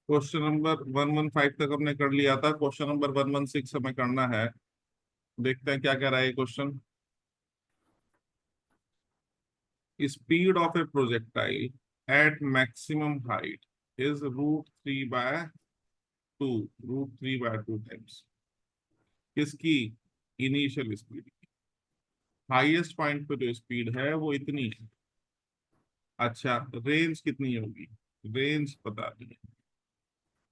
Question number 115 तक हमने कर लिया था। क्वेश्चन नंबर 116 हमें करना है। देखते हैं क्या कह रहा है question. Speed of A projectile eight maximum height is √3/2 times किसकी इनिशियल स्पीड। हाईएस्ट पॉइंट पे जो स्पीड है वो इतनी है। अच्छा, रेंज कितनी होगी? रेंज पता नहीं है।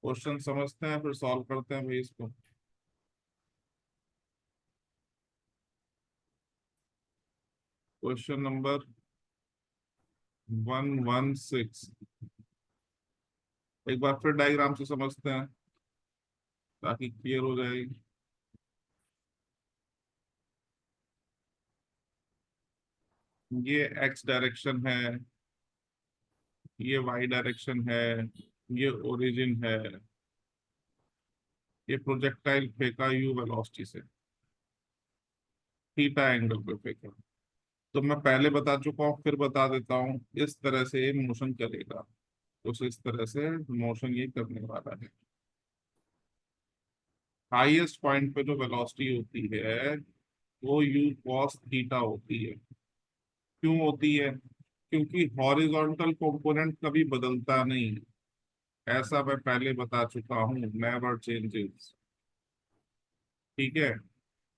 क्वेश्चन समझते हैं फिर सॉल्व करते हैं भाई इसको। क्वेश्चन नंबर 116 एक बार फिर डायग्राम से समझते हैं ताकि क्लियर हो जाए। ये एक्स डायरेक्शन है, ये वाई डायरेक्शन है, ये ओरिजिन है। ये प्रोजेक्टाइल फेंका यू वेलोसिटी से, थीटा एंगल पे फेंका। तो मैं पहले बता चुका हूँ फिर बता देता हूँ, इस तरह से मोशन चलेगा। कुछ इस तरह से मोशन ये करने वाला है। हाईएस्ट पॉइंट पे जो वेलोसिटी होती है वो यू कॉस थीटा होती है। क्यों होती है? क्योंकि हॉरिजॉन्टल कंपोनेंट कभी बदलता नहीं, ऐसा मैं पहले बता चुका हूँ, नेवर चेंजेस। ठीक है।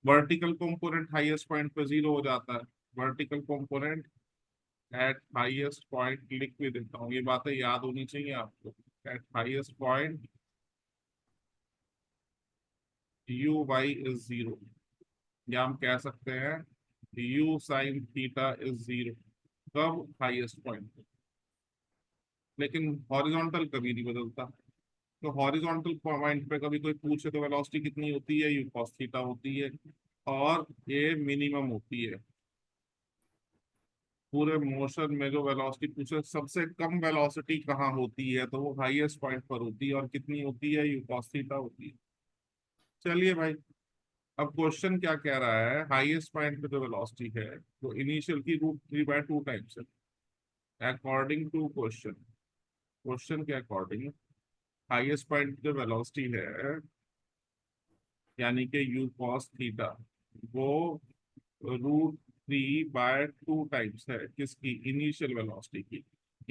वर्टिकल कंपोनेंट हाईएस्ट पॉइंट पे जीरो हो जाता है। Vertical component eight highest point लिख भी देता हूँ, ये बातें याद होनी चाहिए आपको। At highest point u y is zero, या हम कह सकते हैं u sine theta is zero. कब? Highest point. लेकिन हॉरिजॉन्टल कभी नहीं बदलता। तो हॉरिजॉन्टल पॉइंट पे कभी कोई पूछे तो वेलोसिटी कितनी होती है? यू कॉस थीटा होती है। और ये मिनिमम होती है। पूरे मोशन में जो वेलोसिटी पूछे, सबसे कम वेलोसिटी कहाँ होती है, तो वो हाईएस्ट पॉइंट पर होती है। और कितनी होती है? यू कॉस थीटा होती है। चलिए भाई, अब क्वेश्चन क्या कह रहा है? हाईएस्ट पॉइंट पे जो वेलोसिटी है वो इनिशियल की √3/2 टाइम्स है। अकॉर्डिंग टू क्वेश्चन, क्वेश्चन के अकॉर्डिंग हाईएस्ट पॉइंट जो वेलोसिटी है यानी कि यू कॉस थीटा, वो √3/2 टाइम्स है किसकी? इनिशियल वेलोसिटी की।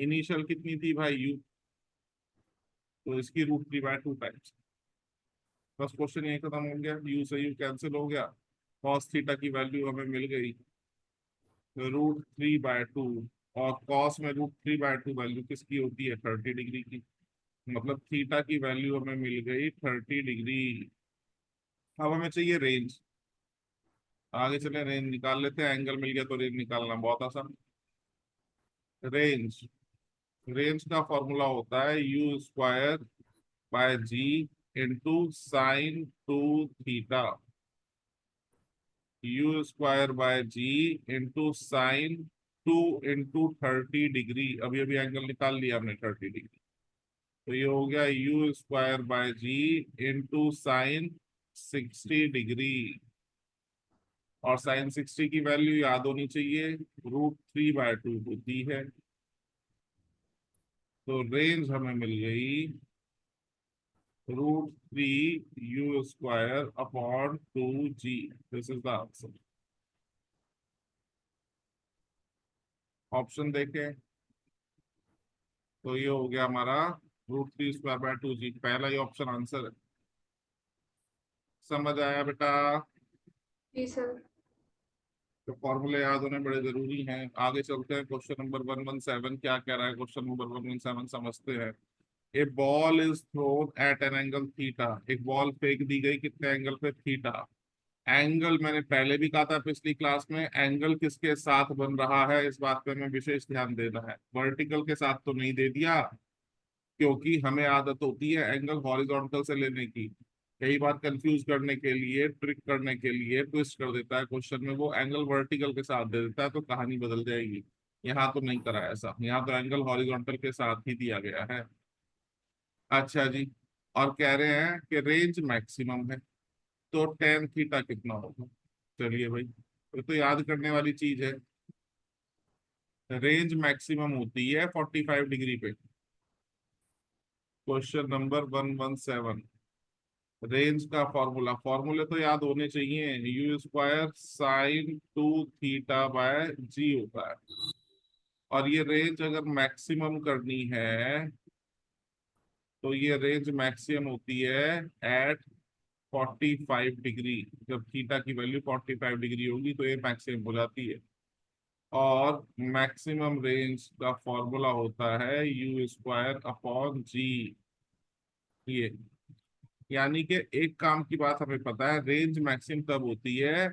इनिशियल कितनी थी भाई? यू। तो इसकी √3/2 टाइम्स। बस क्वेश्चन यही खत्म हो गया, यू से यू कैंसिल हो गया। कॉस थीटा की वैल्यू हमें मिल गई √3/2। और कॉस में √3/2 वैल्यू किसकी होती है? 30 डिग्री की। मतलब थीटा की वैल्यू हमें मिल गई 30 डिग्री। अब हमें चाहिए रेंज। आगे चले रेंज निकाल लेते हैं। एंगल मिल गया तो रेंज निकालना बहुत आसान। रेंज, रेंज का फॉर्मूला होता है U² by G into sine 2 theta. U² by G into sine 2 into 30 degree. अभी अभी एंगल निकाल लिया हमने 30 डिग्री। तो ये हो गया U² by G into sine 60 degree. और साइन 60 की वैल्यू याद होनी चाहिए, √3/2 होती है। तो रेंज हमें मिल गई √3U² upon 2G। This is the answer. Option देखें तो ये हो गया हमारा √3² बाय 2G। पहला ही ऑप्शन आंसर है। समझ आया बेटा? जी सर। तो फॉर्मूले याद होने बड़े जरूरी हैं। आगे चलते हैं। क्वेश्चन नंबर 117 क्या कह रहा है? क्वेश्चन नंबर 117 समझते हैं। A ball is thrown at an angle theta. एक बॉल फेंक दी गई कितने एंगल पे? थीटा। एंगल मैंने पहले भी कहा था पिछली क्लास में, एंगल किसके साथ बन रहा है इस बात पे हमें विशेष ध्यान देना है। वर्टिकल के साथ तो नहीं दे दिया, क्योंकि हमें आदत होती है एंगल हॉरिजॉन्टल से लेने की। कई बार कंफ्यूज करने के लिए, ट्रिक करने के लिए ट्विस्ट कर देता है क्वेश्चन में, वो एंगल वर्टिकल के साथ दे देता है तो कहानी बदल जाएगी। यहाँ तो नहीं करा ऐसा, यहाँ तो एंगल हॉरिजॉन्टल के साथ ही दिया गया है। अच्छा जी। और कह रहे हैं कि रेंज मैक्सिमम है, तो टेन थीटा कितना होगा? चलिए भाई, ये तो याद करने वाली चीज है। रेंज मैक्सिमम होती है 45 डिग्री पे। क्वेश्चन नंबर 117, रेंज का फॉर्मूला, फॉर्मूले तो याद होने चाहिए, यू स्क्वायर साइन 2θ/g होता है। और ये रेंज अगर मैक्सिमम करनी है तो ये रेंज मैक्सिमम होती है एट 45 डिग्री। जब थीटा की वैल्यू 45 डिग्री होगी तो ये मैक्सिमम हो जाती है। और मैक्सिमम रेंज का फॉर्मूला होता है यू स्क्वायर अपॉन जी। ये यानी कि एक काम की बात हमें पता है, रेंज मैक्सिमम तब होती है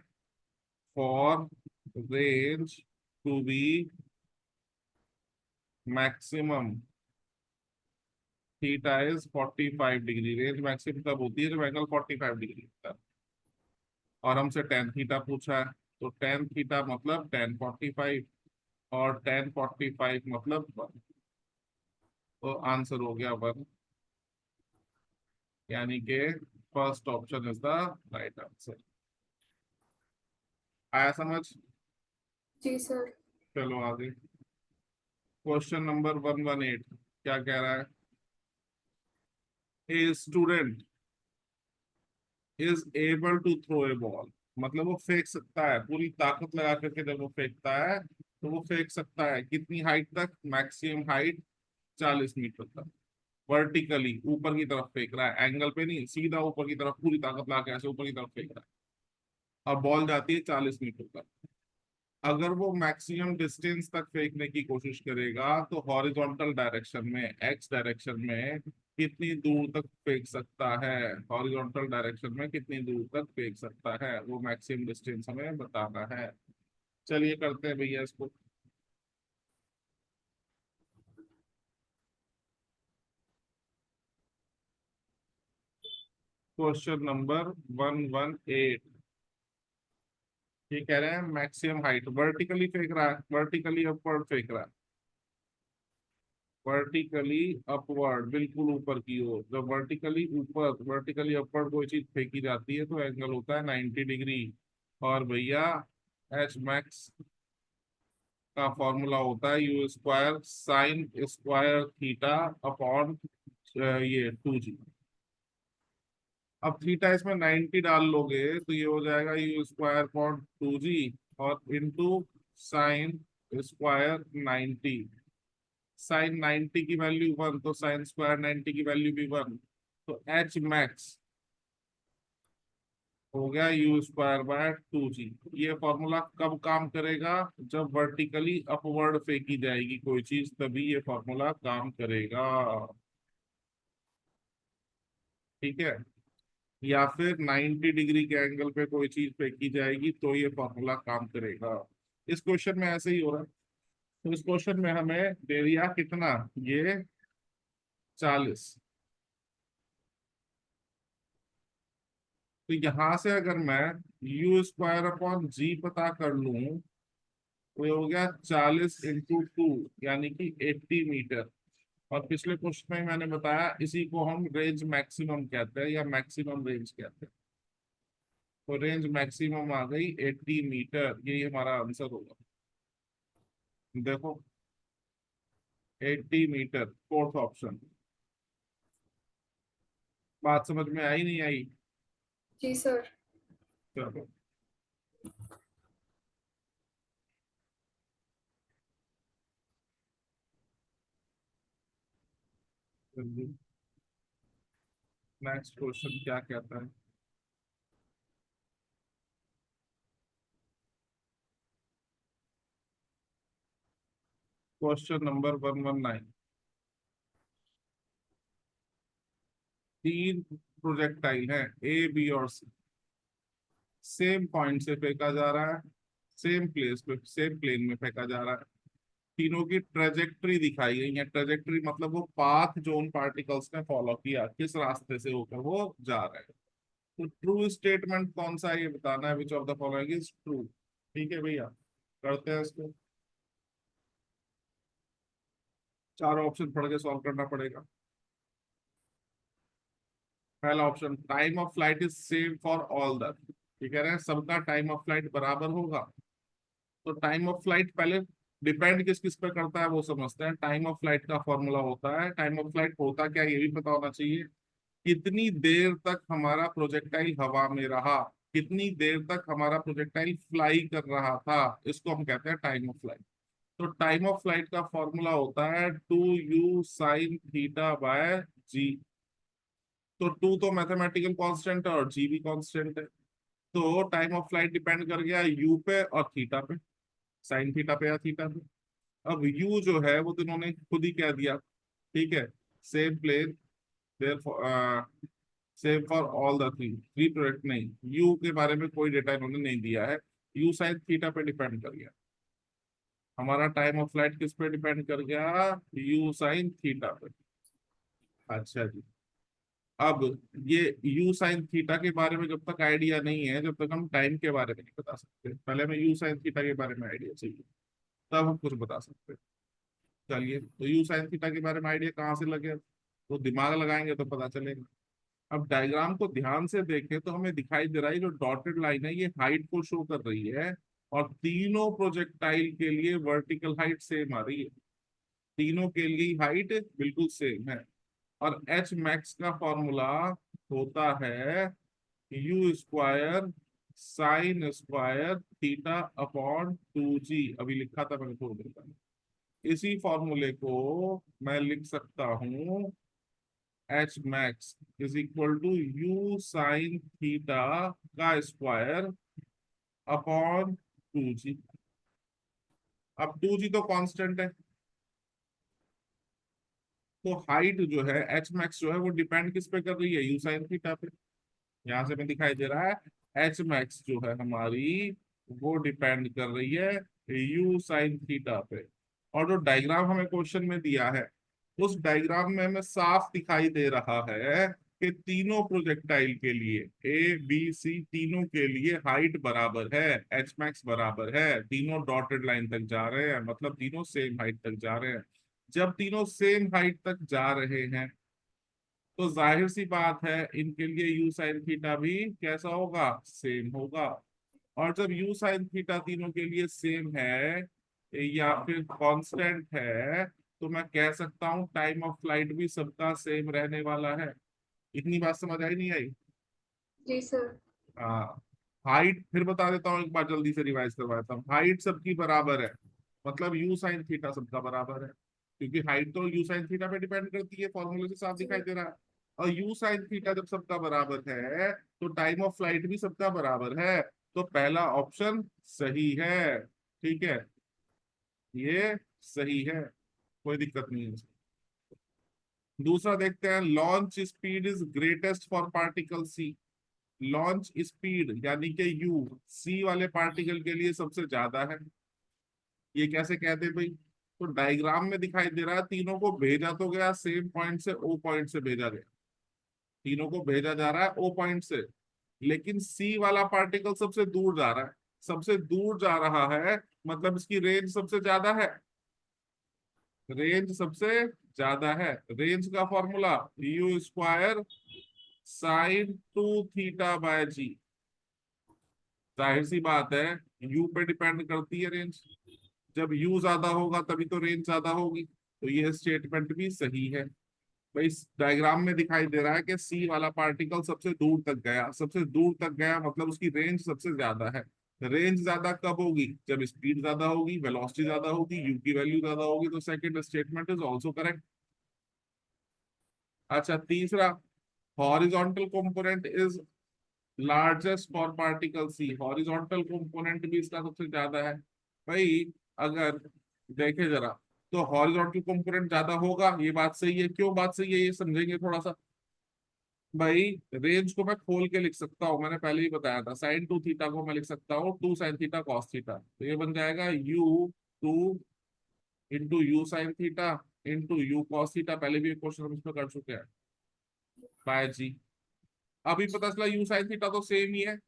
for range to be maximum theta is 45 degree. Range maximum तब होती है जब एंगल 45 डिग्री होता है। और हमसे टेन थीटा पूछा है, तो टेन थीटा मतलब टेन 45, और टेन 45 मतलब 1। तो आंसर हो गया 1, यानी कि first option is the right answer. आया समझ? जी सर। चलो आगे। क्वेश्चन नंबर 118 क्या कह रहा है? A student is able to throw a ball, मतलब वो फेंक सकता है, पूरी ताकत लगा करके जब वो फेंकता है तो वो फेंक सकता है कितनी हाइट तक? मैक्सिमम हाइट 40 मीटर तक। वर्टिकली ऊपर की तरफ फेंक रहा है, एंगल पे नहीं, सीधा ऊपर की तरफ पूरी ताकत लगा के ऐसे ऊपर की तरफ फेंक रहा है। अब बॉल जाती है 40 मीटर तक। अगर वो मैक्सिमम डिस्टेंस तक फेंकने की कोशिश करेगा तो हॉरिजॉन्टल डायरेक्शन में, एक्स डायरेक्शन में कितनी दूर तक फेंक सकता है? हॉरिजॉन्टल डायरेक्शन में कितनी दूर तक फेंक सकता है, वो मैक्सिमम डिस्टेंस हमें बताना है। चलिए करते हैं भैया इसको। क्वेश्चन नंबर 118 ये कह रहे हैं मैक्सिमम हाइट, वर्टिकली फेंक रहा है, वर्टिकली अपवर्ड फेंक रहा है, वर्टिकली अपवर्ड बिल्कुल ऊपर की ओर। जब वर्टिकली ऊपर, वर्टिकली अपवर्ड कोई चीज फेंकी जाती है तो एंगल होता है 90 डिग्री। और भैया एच मैक्स का फॉर्मूला होता है u square sine square theta upon ये 2g। अब थीटा इसमें 90 डाल लोगे तो ये हो जाएगा यू स्क्वायर अपॉन 2g और इंटू साइन स्क्वायर 90। साइन 90 की वैल्यू 1 तो साइन स्क्वायर 90 की वैल्यू भी 1। तो एच मैक्स हो गया यू स्क्वायर बाय 2g। ये फॉर्मूला कब काम करेगा? जब वर्टिकली अपवर्ड फेंकी जाएगी कोई चीज, तभी ये फॉर्मूला काम करेगा। ठीक है? या फिर 90 डिग्री के एंगल पे कोई चीज फेंकी जाएगी तो ये फॉर्मूला काम करेगा। इस क्वेश्चन में ऐसे ही हो रहा है। तो इस क्वेश्चन में हमें दे दिया कितना, ये 40। तो यहां से अगर मैं यू स्क्वायर अपॉन जी पता कर लूं तो ये हो गया 40 × 2 यानी कि 80 मीटर। और पिछले क्वेश्चन में मैंने बताया इसी को हम रेंज मैक्सिमम कहते हैं या मैक्सिमम रेंज कहते हैं। तो रेंज मैक्सिमम आ गई 80 मीटर, यही हमारा आंसर होगा। देखो 80 मीटर, फोर्थ ऑप्शन। बात समझ में आई नहीं आई? जी सर। चलो नेक्स्ट क्वेश्चन क्या कहता है? क्वेश्चन नंबर 119, तीन प्रोजेक्टाइल हैं ए बी और सी, सेम पॉइंट से फेंका जा रहा है, सेम प्लेस पे सेम प्लेन में फेंका जा रहा है। तीनों की ट्रेजेक्ट्री दिखाई गई है। ट्रेजेक्ट्री मतलब वो पाथ जो उन पार्टिकल्स ने फॉलो किया, किस रास्ते से होकर वो जा रहे हैं। तो ट्रू स्टेटमेंट कौन सा है ये बताना है, which of the following is true. ठीक है भैया, करते हैं इसको। चारों ऑप्शन पढ़ के सॉल्व करना पड़ेगा। पहला option, time of flight is same for all the, ये कह रहे हैं सबका टाइम ऑफ फ्लाइट बराबर होगा। तो टाइम ऑफ फ्लाइट पहले डिपेंड किस किस पे करता है वो समझते हैं। टाइम ऑफ फ्लाइट का फॉर्मूला होता है, टाइम ऑफ फ्लाइट होता क्या है ये भी पता होना चाहिए। कितनी देर तक हमारा प्रोजेक्टाइल हवा में रहा, कितनी देर तक हमारा प्रोजेक्टाइल फ्लाई कर रहा था, इसको हम कहते हैं टाइम ऑफ फ्लाइट। तो टाइम ऑफ फ्लाइट का फॉर्मूला होता है 2u sin θ/g। तो 2 तो मैथमेटिकल कांस्टेंट है और g भी कांस्टेंट है। तो टाइम ऑफ फ्लाइट डिपेंड कर गया u पे और थीटा पे, साइन थीटा पे या थीटा पे। अब u जो है वो तो इन्होंने खुद ही कह दिया, ठीक है, same plane, there same for all the three product. नहीं, u के बारे में कोई डेटा इन्होंने नहीं दिया है। u साइन थीटा पे डिपेंड कर गया, हमारा टाइम ऑफ फ्लाइट किस पे डिपेंड कर गया, u साइन थीटा पे। अच्छा जी, अब ये u साइन थीटा के बारे में जब तक आइडिया नहीं है, जब तक हम टाइम के बारे में नहीं बता सकते। पहले हमें u साइन थीटा के बारे में आइडिया चाहिए, तब हम कुछ बता सकते हैं। चलिए, तो u साइन थीटा के बारे में आइडिया कहाँ से लगे, तो दिमाग लगाएंगे तो पता चलेगा। अब डायग्राम को ध्यान से देखें तो हमें दिखाई दे रहा है जो डॉटेड लाइन है ये हाइट को शो कर रही है, और तीनों प्रोजेक्टाइल के लिए वर्टिकल हाइट सेम आ रही है। तीनों के लिए हाइट बिल्कुल सेम है। और एच मैक्स का फॉर्मूला होता है u² sin² θ/2g। अभी लिखा था मैंने थोड़ी देर पहले। इसी फॉर्मूले को मैं लिख सकता हूं, H max is equal to u sin θ का स्क्वायर अपॉन 2g। अब 2g तो कांस्टेंट है, तो हाइट जो है एच मैक्स जो है वो डिपेंड किस पे कर रही है, u sin θ पे। यहां से में दिखाई दे रहा है एच मैक्स जो है हमारी वो डिपेंड कर रही है u sin θ पे। और जो डायग्राम हमें क्वेश्चन में दिया है उस डायग्राम में हमें साफ दिखाई दे रहा है कि तीनों प्रोजेक्टाइल के लिए ए बी सी तीनों के लिए हाइट बराबर है, एच मैक्स बराबर है, तीनों डॉटेड लाइन तक जा रहे हैं, मतलब तीनों सेम हाइट तक जा रहे हैं। जब तीनों सेम हाइट तक जा रहे हैं तो जाहिर सी बात है इनके लिए यू साइन थीटा भी कैसा होगा, सेम होगा। और जब यू साइन थीटा तीनों के लिए सेम है या फिर कांस्टेंट है, तो मैं कह सकता हूं टाइम ऑफ फ्लाइट भी सबका सेम रहने वाला है। इतनी बात समझ आई नहीं आई? जी सर। हाँ, हाइट फिर बता देता हूँ, एक बार जल्दी से रिवाइज करवा देता हूँ। हाइट सबकी बराबर है, मतलब यू साइन थीटा सबका बराबर है, क्योंकि हाइट तो यू साइन थीटा पे डिपेंड करती है, फॉर्मूले से साफ दिखाई जी। दे रहा है। और यू साइन थीटा जब सबका बराबर है तो टाइम ऑफ फ्लाइट भी सबका बराबर है, तो पहला ऑप्शन सही है। ठीक है, ये सही है, कोई दिक्कत नहीं है। दूसरा देखते हैं, launch speed is greatest for particle C. Launch speed यानी कि यू सी वाले पार्टिकल के लिए सबसे ज्यादा है। ये कैसे कहते हैं भाई, तो डायग्राम में दिखाई दे रहा है तीनों को भेजा तो गया सेम पॉइंट से, ओ पॉइंट से भेजा गया, तीनों को भेजा जा रहा है ओ पॉइंट से, लेकिन सी वाला पार्टिकल सबसे दूर जा रहा है। सबसे दूर जा रहा है मतलब इसकी रेंज सबसे ज्यादा है, रेंज सबसे ज्यादा है। रेंज का फॉर्मूला u²sin2θ/g। जाहिर सी बात है यू पे डिपेंड करती है रेंज, जब यू ज्यादा होगा तभी तो रेंज ज्यादा होगी, तो ये स्टेटमेंट भी सही है। भाई इस डायग्राम में दिखाई दे रहा है कि सी वाला पार्टिकल सबसे दूर तक गया, सबसे दूर तक गया मतलब उसकी रेंज सबसे ज्यादा है। रेंज ज्यादा कब होगी, जब स्पीड ज्यादा होगी, वेलोसिटी ज्यादा होगी, यू की वैल्यू ज्यादा होगी, तो second statement is also correct. अच्छा, तीसरा, horizontal component is largest for particle C. Horizontal component भी इसका सबसे ज्यादा है। भाई अगर देखे जरा, तो हॉरिजॉन्टल कंपोनेंट ज्यादा होगा, ये बात सही है। क्यों बात सही है ये समझेंगे थोड़ा सा। भाई रेंज को मैं खोल के लिख सकता हूँ, मैंने पहले ही बताया था, sin2θ को मैं लिख सकता हूँ 2 sin θ cos θ, तो ये बन जाएगा u2 × u sin θ × u cos θ। पहले भी एक क्वेश्चन हम इसमें कर चुके हैं, बाय जी। अभी पता चला u sin θ तो सेम ही है,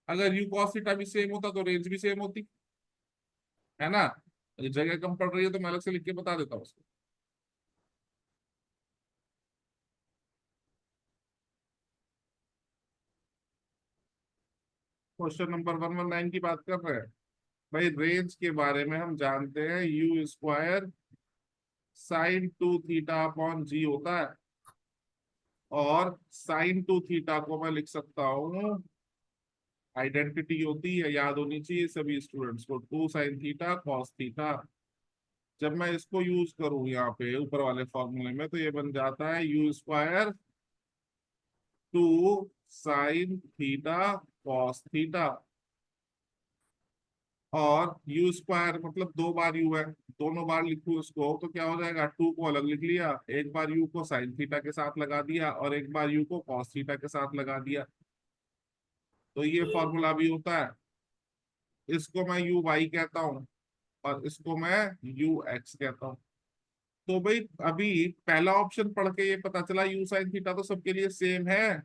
अगर u cos θ भी सेम होता तो रेंज भी सेम होती, है ना। जगह कम पड़ रही है तो मैं अलग से लिख के बता देता हूँ उसको। क्वेश्चन नंबर 119 की बात कर रहे हैं। भाई रेंज के बारे में हम जानते हैं u square sine 2 theta upon g होता है, और साइन 2 थीटा को मैं लिख सकता हूँ, आइडेंटिटी होती है, याद होनी चाहिए सभी स्टूडेंट्स को, 2 sin थीटा कॉस थीटा। जब मैं इसको यूज करूँ यहाँ पे ऊपर वाले फॉर्मूले में, तो ये बन जाता है u square 2 sin theta cos theta, और यू स्क्वायर मतलब 2 बार यू है, दोनों बार लिखूं इसको तो क्या हो जाएगा, 2 को अलग लिख लिया, एक बार यू को साइन थीटा के साथ लगा दिया और एक बार यू को कॉस थीटा के साथ लगा दिया, तो ये फॉर्मूला भी होता है। इसको मैं यू वाई कहता हूँ और इसको मैं यू एक्स कहता हूँ। तो भाई अभी पहला ऑप्शन पढ़ के ये पता चला यू साइन थीटा तो सबके लिए सेम है।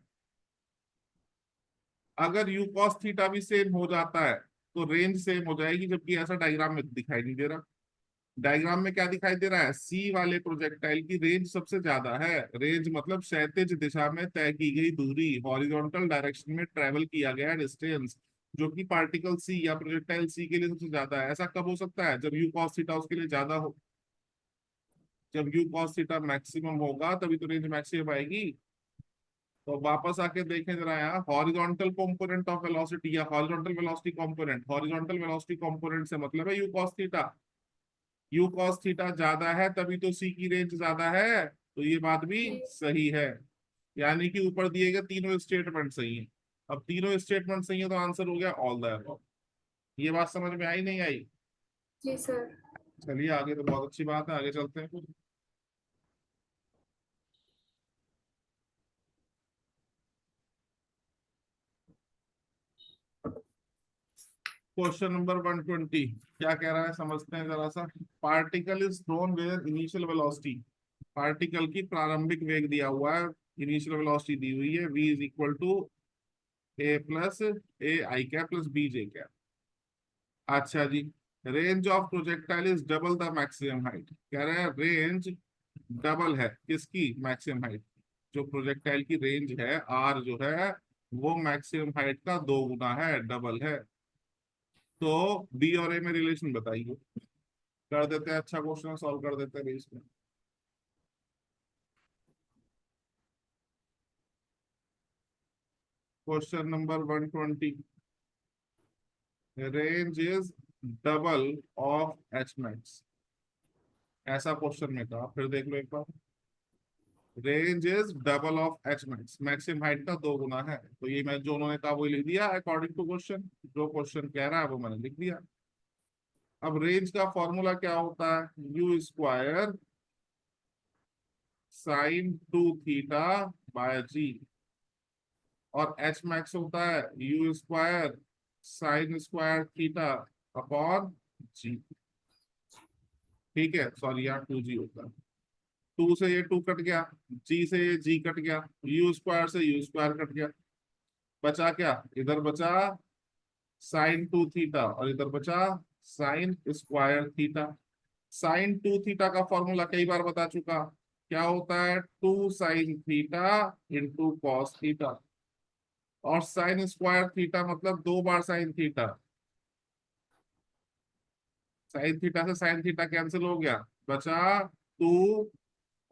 अगर यू कॉस थीटा भी सेम हो जाता है तो रेंज सेम हो जाएगी, जबकि ऐसा डायग्राम में दिखाई नहीं दे रहा। डायग्राम में क्या दिखाई दे रहा है, सी वाले प्रोजेक्टाइल की रेंज सबसे ज्यादा है। रेंज मतलब क्षैतिज दिशा में तय की गई दूरी, हॉरिजॉन्टल डायरेक्शन में ट्रेवल किया गया डिस्टेंस, जो कि पार्टिकल सी या प्रोजेक्टाइल सी के लिए सबसे ज्यादा है। ऐसा कब हो सकता है, जब यू कॉस थीटा उसके लिए ज्यादा हो। जब यू कॉस थीटा मैक्सिमम होगा तभी तो रेंज मैक्सिमम आएगी। तो वापस आके देखें जरा यहाँ, हॉरिजॉन्टल कंपोनेंट ऑफ वेलोसिटी या horizontal velocity component, horizontal velocity component से मतलब है you cos theta. You cos theta ज्यादा है तभी तो सी की रेंज ज्यादा है, तो ये बात भी जी सही है। यानी कि ऊपर दिए गए तीनों स्टेटमेंट सही है। अब तीनों स्टेटमेंट सही है तो आंसर हो गया ऑल द अबव। ये बात समझ में आई नहीं आई? जी सर। चलिए आगे, तो बहुत अच्छी बात है, आगे चलते हैं। क्वेश्चन नंबर 120 क्या कह रहा है समझते हैं जरा सा। Particle is thrown where initial velocity, particle की प्रारंभिक वेग दिया हुआ है, इनिशियल वेलोसिटी दी हुई है v is equal to a plus a i cap plus b j cap. अच्छा जी, range of projectile is double the maximum height, कह रहे हैं रेंज डबल है किसकी, मैक्सिमम हाइट। जो प्रोजेक्टाइल की रेंज है आर जो है वो मैक्सिमम हाइट का 2 गुना है, डबल है। तो बी और ए में रिलेशन बताइए। कर देते हैं, अच्छा क्वेश्चन सॉल्व कर देते हैं इसमें। Question number 120, range is double of H max, ऐसा क्वेश्चन में था, फिर देख लो एक बार। Range is double of H max, maximum height का 2 गुना है, तो ये मैं जो उन्होंने कहा वही लिख दिया अकॉर्डिंग टू क्वेश्चन, जो क्वेश्चन कह रहा है वो मैंने लिख दिया। अब रेंज का फॉर्मूला क्या होता है, u square sine 2 theta by g, और एच मैक्स होता है u square sine square theta upon g. ठीक है, सॉरी यहाँ 2 जी होता है, 2 से ये 2 कट गया, जी से ये जी कट गया, यू स्क्वायर से यू स्क्वायर कट गया, बचा क्या, इधर बचा साइन 2 थीटा और इधर बचा sine square theta. Sine 2 theta का फॉर्मूला कई बार बता चुका, क्या होता है 2 sin theta into cos theta, और साइन स्क्वायर थीटा मतलब 2 बार साइन थीटा, साइन थीटा से साइन थीटा कैंसिल हो गया, बचा 2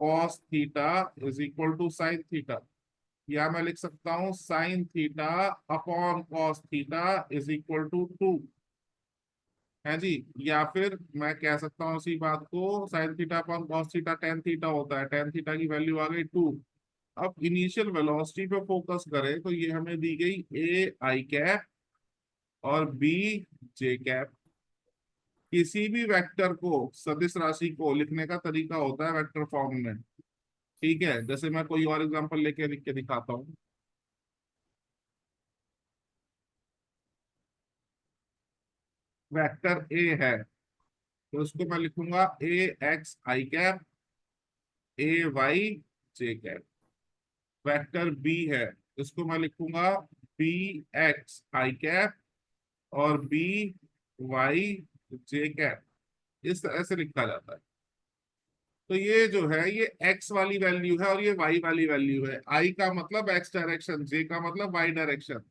cos theta is equal to sine theta, या मैं लिख सकता हूं sine theta upon cos theta is equal to 2 है जी। या फिर मैं कह सकता हूँ उसी बात को, sign theta upon cos theta tan theta होता है, टेन थीटा की वैल्यू आ गई 2। अब इनिशियल वेलोसिटी पे फोकस करें तो ये हमें दी गई ए आई कैप और बी जे कैप। किसी भी वेक्टर को, सदिश राशि को लिखने का तरीका होता है वेक्टर फॉर्म में। ठीक है, जैसे मैं कोई और एग्जांपल लेके लिख के दिखाता हूँ। वेक्टर ए है तो उसको मैं लिखूंगा a x i cap a y j cap. Vector b है, इसको मैं लिखूंगा बी एक्स आई कैप और बी वाई जे कैप। इस तरह से लिखा जाता है। तो ये जो है ये x वाली वैल्यू है और ये y वाली वैल्यू है। i का मतलब x डायरेक्शन, j का मतलब y डायरेक्शन।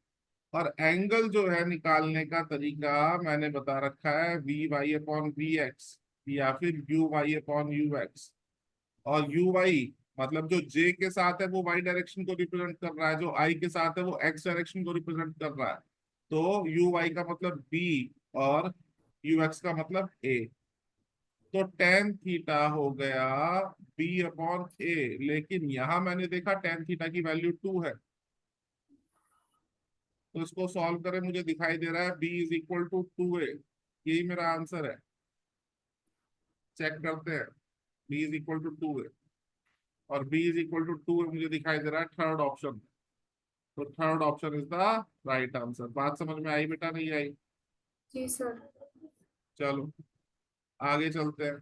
और एंगल जो है निकालने का तरीका मैंने बता रखा है V Y upon V X या फिर U Y upon U X. और यू वाई मतलब जो जे के साथ है वो वाई डायरेक्शन को रिप्रेजेंट कर रहा है, जो आई के साथ है वो एक्स डायरेक्शन को रिप्रेजेंट कर रहा है। तो यू वाई का मतलब बी और यू एक्स का मतलब ए। तो टेन थीटा हो गया बी अपॉन ए, लेकिन यहां मैंने देखा टेन थीटा की वैल्यू 2 है। तो इसको सॉल्व करें, मुझे दिखाई दे रहा है बी इज इक्वल टू 2 ए। यही मेरा आंसर है। चेक करते हैं। बी इज इक्वल टू 2 ए और बी इज इक्वल टू 2 ए मुझे दिखाई दे रहा है थर्ड ऑप्शन। तो third option is the right answer. बात समझ में आई बेटा, नहीं आई? जी सर। चलो आगे चलते हैं।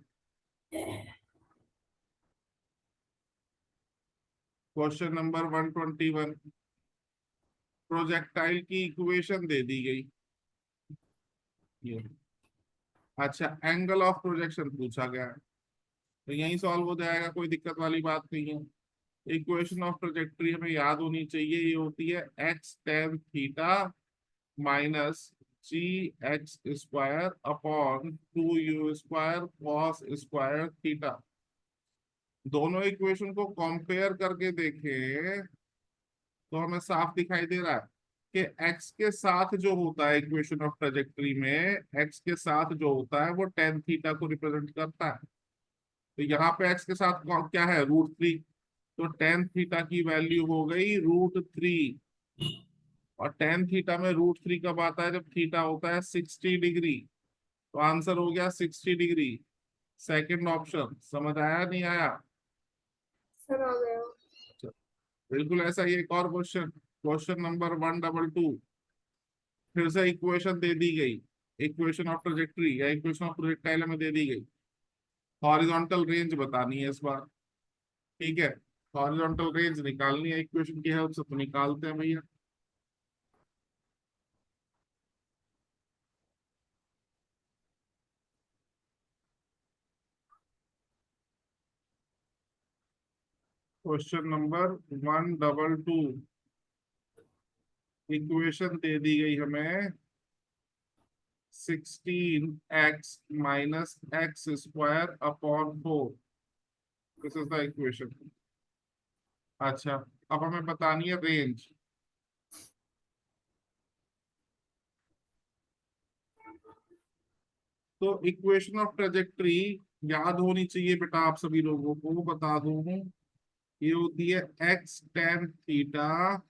Question number 121। प्रोजेक्टाइल की इक्वेशन दे दी गई। ये अच्छा, एंगल ऑफ प्रोजेक्शन पूछा गया है, तो यही सॉल्व हो जाएगा, कोई दिक्कत वाली बात नहीं है। इक्वेशन ऑफ ट्रजेक्टरी हमें याद होनी चाहिए, ये होती है x tan theta minus g x square upon 2u² cos square theta. दोनों इक्वेशन को कंपेयर करके देखें तो हमें साफ दिखाई दे रहा है कि x के साथ जो होता है इक्वेशन ऑफ ट्रजेक्टरी में, x के साथ जो होता है वो टेन थीटा को रिप्रेजेंट करता है। तो यहाँ पे x के साथ क्या है, √3। तो टेन थीटा की वैल्यू हो गई √3। और टेन थीटा में √3 कब आता है, जब थीटा होता है 60 डिग्री। तो आंसर हो गया 60 डिग्री। सेकंड ऑप्शन समझ आया नहीं आया? सर आ गया। बिल्कुल ऐसा ही एक और क्वेश्चन, क्वेश्चन नंबर 122। फिर से इक्वेशन दे दी गई, इक्वेशन ऑफ ट्रजेक्टरी या इक्वेशन ऑफ प्रोजेक्टाइल में दे दी गई। हॉरिजॉन्टल रेंज बतानी है इस बार। ठीक है, हॉरिजॉन्टल रेंज निकालनी है इक्वेशन की हेल्प से, तो निकालते हैं भैया। Question number 122। इक्वेशन दे दी गई हमें 16x - x² upon 4। This is the equation. अच्छा, अब हमें बतानी है रेंज। तो इक्वेशन ऑफ ट्रेजेक्टरी याद होनी चाहिए बेटा आप सभी लोगों को, बता दूं। ये होती है x tan theta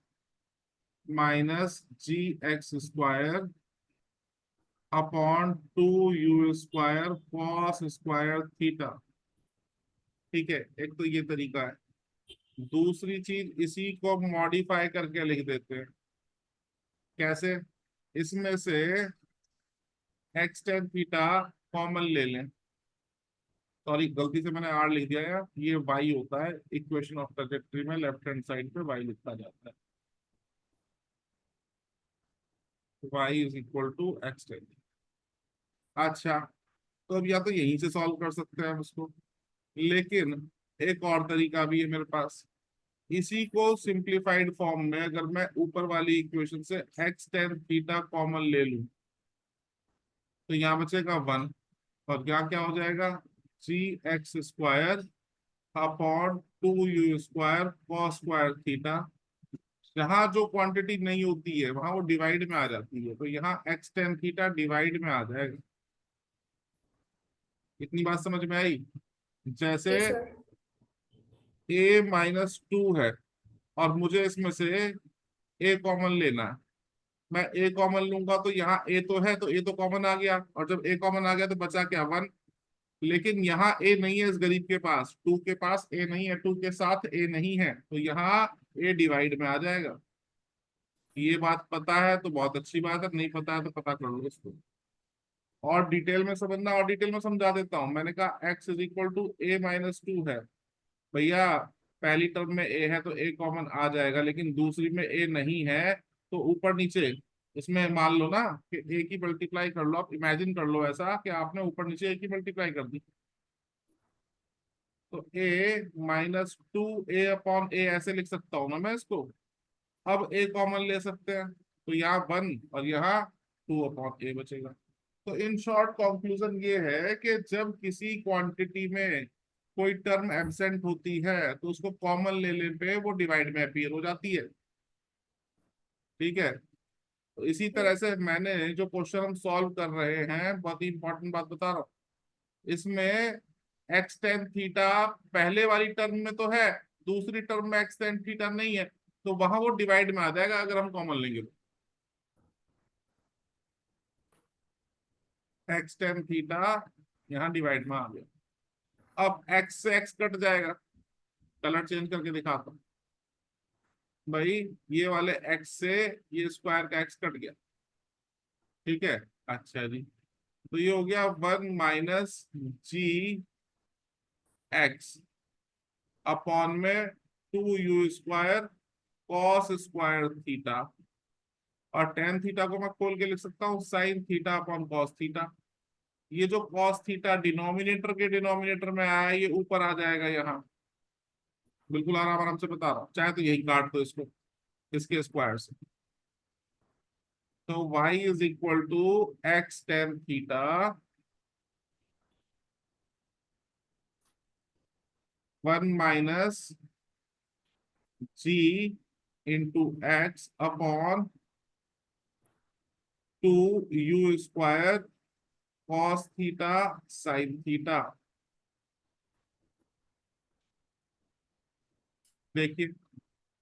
minus g x square upon 2u² cos square theta. ठीक है, एक तो ये तरीका है। दूसरी चीज, इसी को मॉडिफाई करके लिख देते हैं। कैसे? इसमें से एक्स टेन थीटा कॉमन ले लें। सॉरी, गलती से मैंने आर लिख दिया यार, ये वाई होता है। इक्वेशन ऑफ ट्रजेक्टरी में लेफ्ट हैंड साइड पे वाई लिखा जाता है। Y is equal to X tan. अच्छा, तो अब या तो यहीं से सॉल्व कर सकते हैं हम इसको, लेकिन एक और तरीका भी है मेरे पास। इसी को सिंप्लीफाइड फॉर्म में अगर मैं ऊपर वाली इक्वेशन से एक्स टेन थीटा कॉमन ले लूं तो यहाँ बचेगा 1। और क्या क्या हो जाएगा, g x square upon 2u² cos square theta. जहां जो क्वांटिटी नहीं होती है वहां वो डिवाइड में आ जाती है, तो यहाँ एक्स टेन थीटा डिवाइड में आ जाएगा। इतनी बात समझ में आई? जैसे जी सर। a-2 है और मुझे इसमें से a कॉमन लेना है। मैं a कॉमन लूंगा तो यहाँ a तो है, तो a तो कॉमन आ गया, और जब a कॉमन आ गया तो बचा क्या, 1। लेकिन यहाँ a नहीं है इस गरीब के पास, 2 के पास a नहीं है, 2 के साथ a नहीं है, तो यहाँ a डिवाइड में आ जाएगा। ये बात पता है तो बहुत अच्छी बात है, नहीं पता है तो पता कर लो इसको। और डिटेल में समझना, और डिटेल में समझा देता हूं। मैंने कहा x is equal to a-2 है भैया। पहली टर्म में a है तो a कॉमन आ जाएगा, लेकिन दूसरी में a नहीं है, तो ऊपर नीचे इसमें मान लो ना कि a की मल्टीप्लाई कर लो। आप इमेजिन कर लो ऐसा कि आपने ऊपर नीचे a की मल्टीप्लाई कर दी, तो a-2 a अपॉन a ऐसे लिख सकता हूँ ना मैं इसको। अब a कॉमन ले सकते हैं, तो यहाँ 1 और यहाँ 2/a बचेगा। तो इन शॉर्ट कंक्लूजन ये है कि जब किसी क्वांटिटी में कोई टर्म एब्सेंट होती है तो उसको कॉमन ले लेने पे वो डिवाइड में अपीयर हो जाती है। ठीक है, तो इसी तरह से मैंने जो क्वेश्चन हम सॉल्व कर रहे हैं, बहुत ही इंपॉर्टेंट बात बता रहा हूँ, इसमें एक्स टेन थीटा पहले वाली टर्म में तो है, दूसरी टर्म में एक्स टेन थीटा नहीं है, तो वहां वो डिवाइड में आ जाएगा अगर हम कॉमन लेंगे तो। एक्स टेन थीटा यहाँ डिवाइड में आ गया। अब एक्स से एक्स कट जाएगा, कलर चेंज करके दिखाता हूँ भाई। ये वाले एक्स से ये स्क्वायर का एक्स कट गया, ठीक है। अच्छा जी, तो ये हो गया 1 - GX अपॉन में 2u² कॉस स्क्वायर थीटा, और टेन थीटा को मैं खोल के लिख सकता हूँ sign theta upon cos theta. ये जो कॉस थीटा डिनोमिनेटर के डिनोमिनेटर में आया है, ये ऊपर आ जाएगा यहाँ, बिल्कुल आराम आराम से बता रहा हूँ, चाहे तो यही काट दो इसको इसके स्क्वायर से। तो y is equal to X tan theta 1 - G × x upon 2u² cos theta sine theta. देखिए,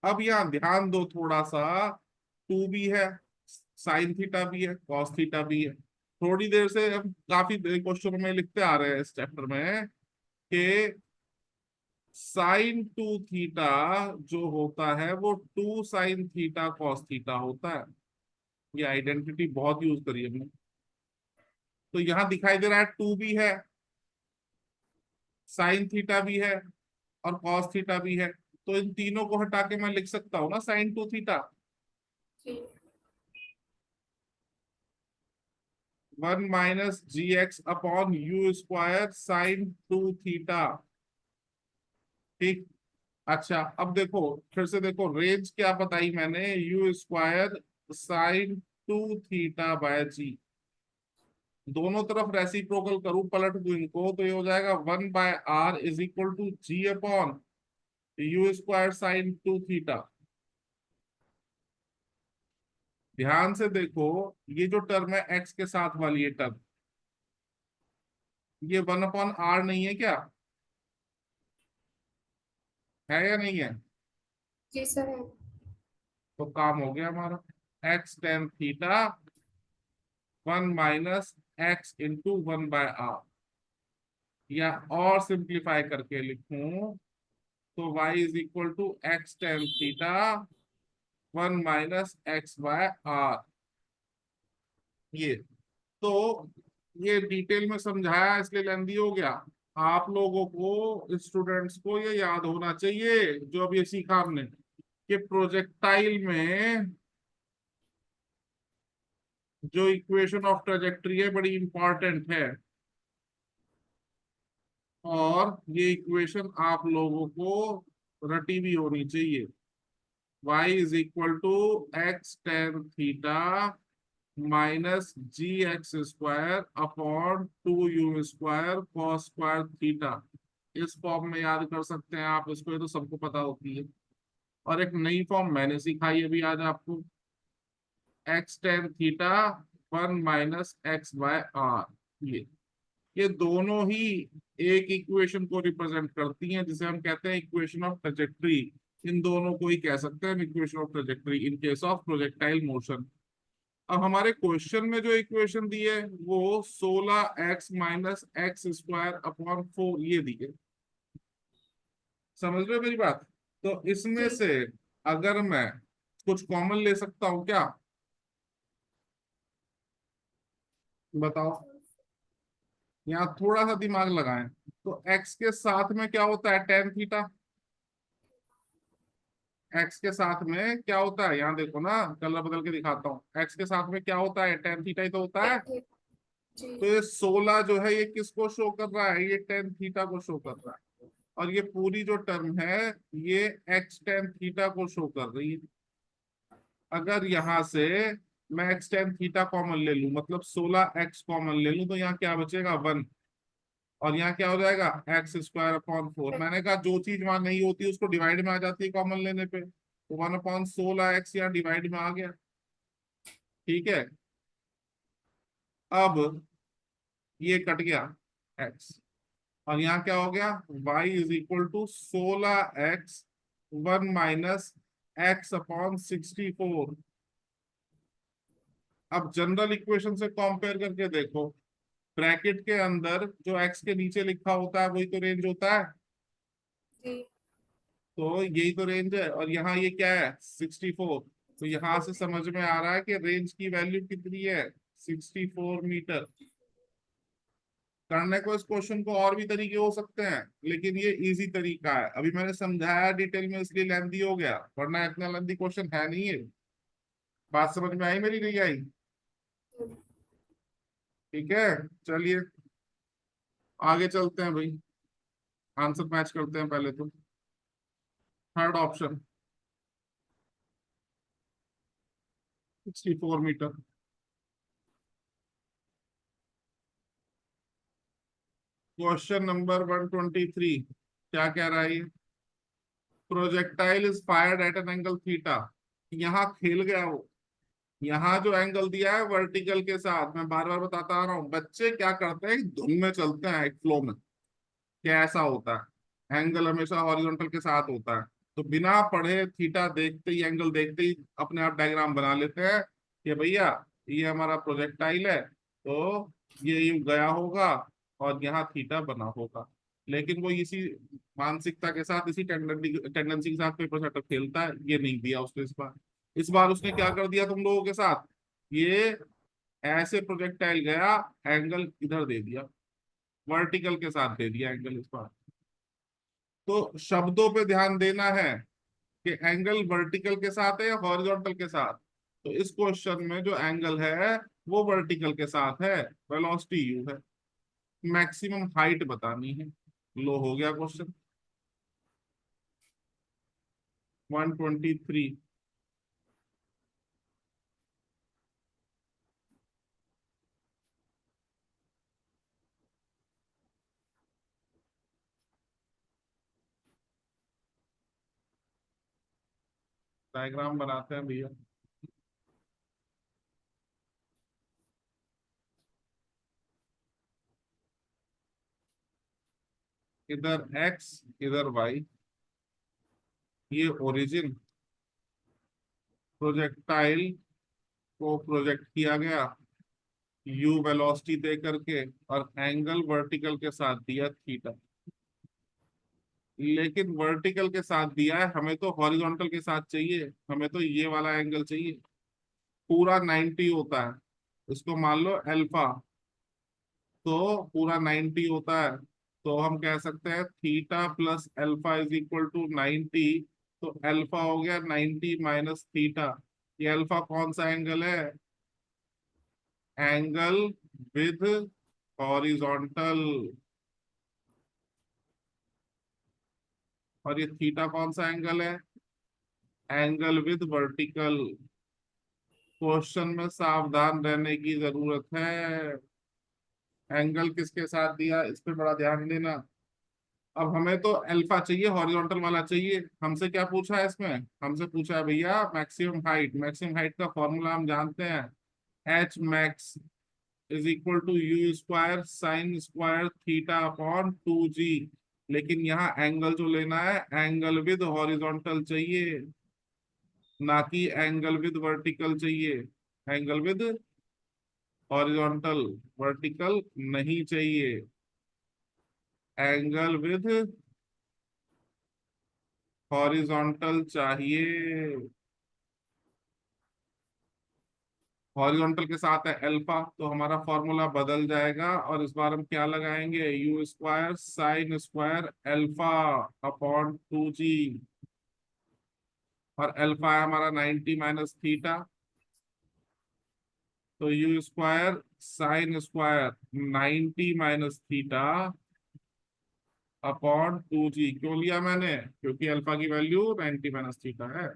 अब यहाँ ध्यान दो थोड़ा सा, 2 भी है, साइन थीटा भी है, कॉस थीटा भी है। थोड़ी देर से हम काफी क्वेश्चन में लिखते आ रहे हैं इस चैप्टर में कि साइन 2 थीटा जो होता है वो 2 sin थीटा कॉस थीटा होता है। ये आइडेंटिटी बहुत यूज करी हमने। तो यहाँ दिखाई दे रहा है 2 भी है, साइन थीटा भी है, और कॉस थीटा भी है, तो इन तीनों को हटा के मैं लिख सकता हूँ ना sine 2 theta. G 1 - GX upon u² sine 2 theta. ठीक। अच्छा, अब देखो, फिर से देखो, रेंज क्या बताई मैंने, u² साइन 2 थीटा/g। दोनों तरफ रेसिप्रोकल करूं, पलट दूं इनको, तो ये हो जाएगा 1/r is equal to g upon u² sine 2 theta. ध्यान से देखो, ये जो टर्म है x के साथ वाली ये टर्म, ये 1/r नहीं है क्या? है या नहीं है? जी सर है। तो काम हो गया हमारा। X tan theta 1 - x × 1/r, या और सिंप्लीफाई करके लिखूं तो y is equal to X tan theta 1 - x/r। ये तो ये डिटेल में समझाया इसलिए लेंदी हो गया। आप लोगों को, स्टूडेंट्स को, ये याद होना चाहिए जो अब ये सीखा हमने कि प्रोजेक्टाइल में जो इक्वेशन ऑफ ट्रेजेक्ट्री है बड़ी इंपॉर्टेंट है, और ये इक्वेशन आप लोगों को रटी भी होनी चाहिए। y is equal to X tan theta -GX² upon 2u² cos square theta. इस फॉर्म में याद कर सकते हैं आप इसको, ये तो सबको पता होती है। और एक नई फॉर्म मैंने सिखाई है अभी आज आपको, एक्स टेन थीटा 1 - x/r। ये दोनों ही एक इक्वेशन को रिप्रेजेंट करती हैं, जिसे हम कहते हैं इक्वेशन ऑफ ट्रेजेक्ट्री। इन दोनों को ही कह सकते हैं equation of trajectory in case of projectile motion. अब हमारे क्वेश्चन में जो इक्वेशन दी है वो 16x - x² अपॉन 4 ये दी है। समझ रहे हो मेरी बात? तो इसमें जी से अगर मैं कुछ कॉमन ले सकता हूं क्या, बताओ। यहाँ थोड़ा सा दिमाग लगाएं, तो x के साथ में क्या होता है, टेन थीटा। x के साथ में क्या होता है, यहाँ देखो ना, कलर बदल के दिखाता हूँ। x के साथ में क्या होता है, टेन थीटा ही तो होता है। Tan theta. जी तो ये 16 जो है ये किसको शो कर रहा है, ये टेन थीटा को शो कर रहा है। और ये पूरी जो टर्म है ये एक्स टेन थीटा को शो कर रही है। अगर यहाँ से मैं एक्स टेन थीटा कॉमन ले लूं, मतलब 16x कॉमन ले लूं, तो यहाँ क्या बचेगा 1, और यहाँ क्या हो जाएगा एक्स स्क्वायर अपॉन 4। मैंने कहा जो चीज वहां नहीं होती उसको डिवाइड में आ जाती है कॉमन लेने पे, तो 1/16x यहाँ डिवाइड में आ गया। ठीक है, अब ये कट गया x, और यहाँ क्या हो गया y is equal to 16x 1 - x/64। अब जनरल इक्वेशन से कंपेयर करके देखो, ब्रैकेट के अंदर जो x के नीचे लिखा होता है वही तो रेंज होता है, जी तो यही तो रेंज है। और यहाँ ये क्या है 64, तो यहाँ से समझ में आ रहा है कि रेंज की वैल्यू कितनी है 64 मीटर। करने को इस क्वेश्चन को और भी तरीके हो सकते हैं, लेकिन ये इजी तरीका है। अभी मैंने समझाया डिटेल में इसलिए लेंदी हो गया, वरना इतना लेंदी क्वेश्चन है नहीं है। बात समझ में आई मेरी, नहीं आई? ठीक है, चलिए आगे चलते हैं भाई, आंसर मैच करते हैं पहले तो। Third option 64 metre. Question number 123 क्या कह रहा है ये? Projectile is fired at an angle theta. यहाँ खेल गया वो, यहाँ जो एंगल दिया है वर्टिकल के साथ, मैं बार बार बताता आ रहा हूँ, बच्चे क्या करते हैं धुन में चलते हैं एक फ्लो में। कैसा होता है एंगल हमेशा हॉरिजॉन्टल के साथ होता है, तो बिना पढ़े थीटा देखते ही एंगल देखते ही अपने आप डायग्राम बना लेते हैं कि भैया ये हमारा प्रोजेक्टाइल है, तो ये यूं गया होगा और यहाँ थीटा बना होगा। लेकिन वो इसी मानसिकता के साथ, इसी टेंडेंसी के साथ पेपर सेटर खेलता है। ये नहीं दिया उसने इस बार। इस बार उसने क्या कर दिया तुम लोगों के साथ, ये ऐसे प्रोजेक्टाइल गया, एंगल इधर दे दिया, वर्टिकल के साथ दे दिया एंगल इस बार। तो शब्दों पे ध्यान देना है कि एंगल वर्टिकल के साथ है या हॉरिजॉन्टल के साथ। तो इस क्वेश्चन में जो एंगल है वो वर्टिकल के साथ है, वेलोसिटी यू है, मैक्सिमम हाइट बतानी है। लो हो गया क्वेश्चन। 123। डायग्राम बनाते हैं भैया। इधर x, इधर y, ये ओरिजिन, प्रोजेक्टाइल को प्रोजेक्ट किया गया u वेलोसिटी दे करके, और एंगल वर्टिकल के साथ दिया थीटा। लेकिन वर्टिकल के साथ दिया है, हमें तो हॉरिजॉन्टल के साथ चाहिए, हमें तो ये वाला एंगल चाहिए। पूरा 90 होता है, इसको मान लो अल्फा, तो पूरा 90 होता है, तो हम कह सकते हैं theta plus alpha is equal to 90। तो अल्फा हो गया 90 माइनस थीटा। ये अल्फा कौन सा एंगल है? Angle with horizontal. और ये थीटा कौन सा एंगल है? Angle with vertical. क्वेश्चन में सावधान रहने की जरूरत है। एंगल किसके साथ दिया इस पे बड़ा ध्यान देना। अब हमें तो अल्फा चाहिए, हॉरिजॉन्टल वाला चाहिए। हमसे क्या पूछा है इसमें? हमसे पूछा है भैया मैक्सिमम हाइट। मैक्सिमम हाइट का फॉर्मूला हम जानते हैं, H max is equal to u square sine square theta upon 2g। लेकिन यहाँ एंगल जो लेना है एंगल विद हॉरिजॉन्टल चाहिए, ना कि एंगल विद वर्टिकल चाहिए। एंगल विद हॉरिजॉन्टल, वर्टिकल नहीं चाहिए। एंगल विद हॉरिजॉन्टल चाहिए। हॉरिजॉन्टल के साथ है अल्फा, तो हमारा फॉर्मूला बदल जाएगा, और इस बार हम क्या लगाएंगे you square sine square alpha upon 2g। और अल्फा है हमारा 90 माइनस थीटा, तो you square sine square 90 minus theta upon 2g। क्यों लिया मैंने? क्योंकि अल्फा की वैल्यू 90 माइनस थीटा है।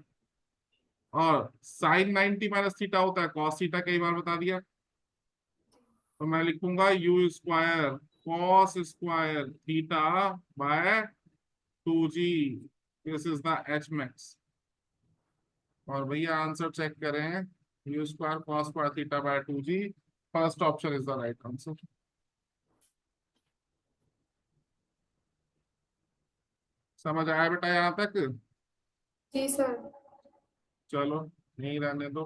और साइन 90 माइनस थीटा होता है कॉस थीटा, कई बार बता दिया। तो मैं लिखूंगा you square cos square theta by 2g, this is the H max. और भैया आंसर चेक करें, you square cos square theta by 2g, first option is the right answer. समझ आया बेटा यहाँ तक? जी सर। चलो, यहीं रहने दो।